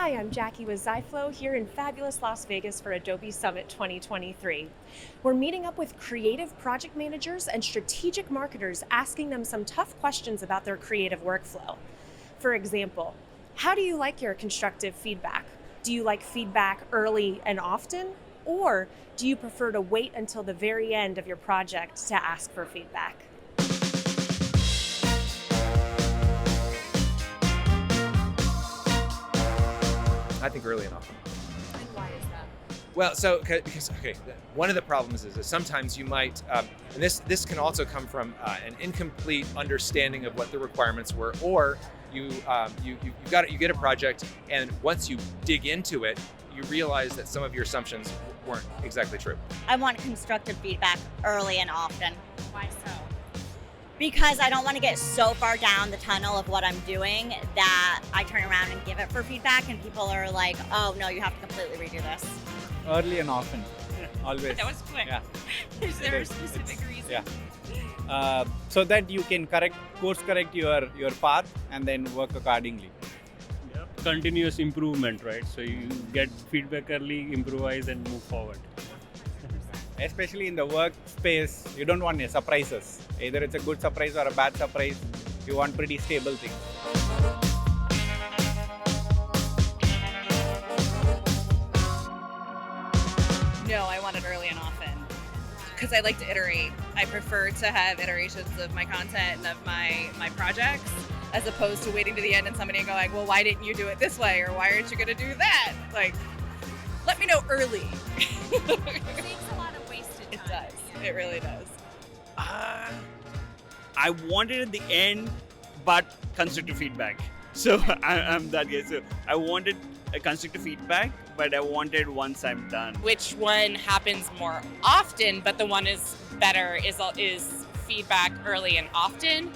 Hi, I'm Jackie with Ziflow here in fabulous Las Vegas for Adobe Summit 2023. We're meeting up with creative project managers and strategic marketers, asking them some tough questions about their creative workflow. For example, how do you like your constructive feedback? Do you like feedback early and often? Or do you prefer to wait until the very end of your project to ask for feedback? I think early and often. And why is that? Well, because one of the problems is that sometimes you might, and this can also come from an incomplete understanding of what the requirements were, or you get a project, and once you dig into it, you realize that some of your assumptions weren't exactly true. I want constructive feedback early and often Why so? because I don't want to get so far down the tunnel of what I'm doing that I turn around and give it for feedback and people are like, oh no, you have to completely redo this. Early and often, always. That was quick. Yeah. Is there a specific reason? Yeah. So that you can course correct your path and then work accordingly. Continuous improvement, right? So you get feedback early, improvise and move forward. Especially in the workspace, you don't want surprises. Either it's a good surprise or a bad surprise. You want pretty stable things. No, I want it early and often because I like to iterate. I prefer to have iterations of my content and of my projects as opposed to waiting to the end and somebody going, well, why didn't you do it this way? Or why aren't you going to do that? Like, let me know early. It takes a lot of wasted time. It does. It really does. I want it at the end, but constructive feedback. So I'm that guy. So I wanted a constructive feedback, but I wanted once I'm done. Which one happens more often, but the one is better is feedback early and often,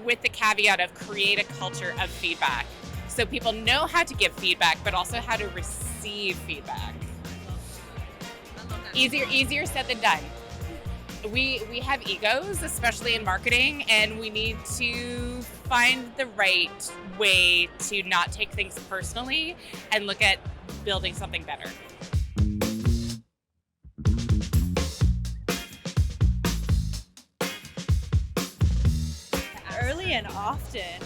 with the caveat of create a culture of feedback. So people know how to give feedback, but also how to receive feedback. Easier said than done. We have egos, especially in marketing, and we need to find the right way to not take things personally and look at building something better. Early and often.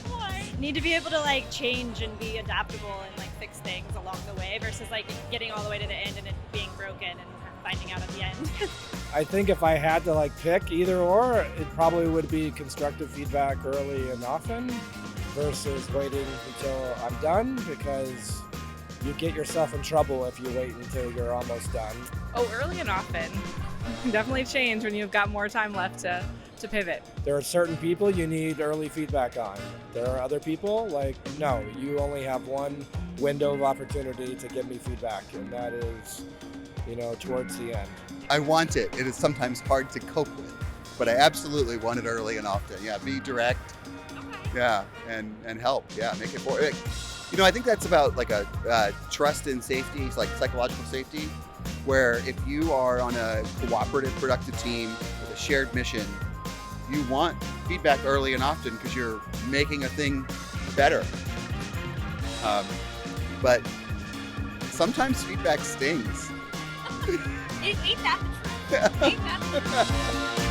Why? Need to be able to change and be adaptable and fix things along the way versus getting all the way to the end and it being broken and finding out at the end. I think if I had to pick either or, it probably would be constructive feedback early and often versus waiting until I'm done, because you get yourself in trouble if you wait until you're almost done. Oh, early and often. Definitely change when you've got more time left to pivot. There are certain people you need early feedback on. There are other people no, you only have one window of opportunity to give me feedback, and that is, towards the end. I want it. It is sometimes hard to cope with, but I absolutely want it early and often. Yeah, be direct. Okay. Yeah, and help. Yeah, make it more. I think that's about a trust and safety, psychological safety, where if you are on a cooperative, productive team with a shared mission, you want feedback early and often because you're making a thing better. But sometimes feedback stings. Ain't that the truth? Ain't that the truth?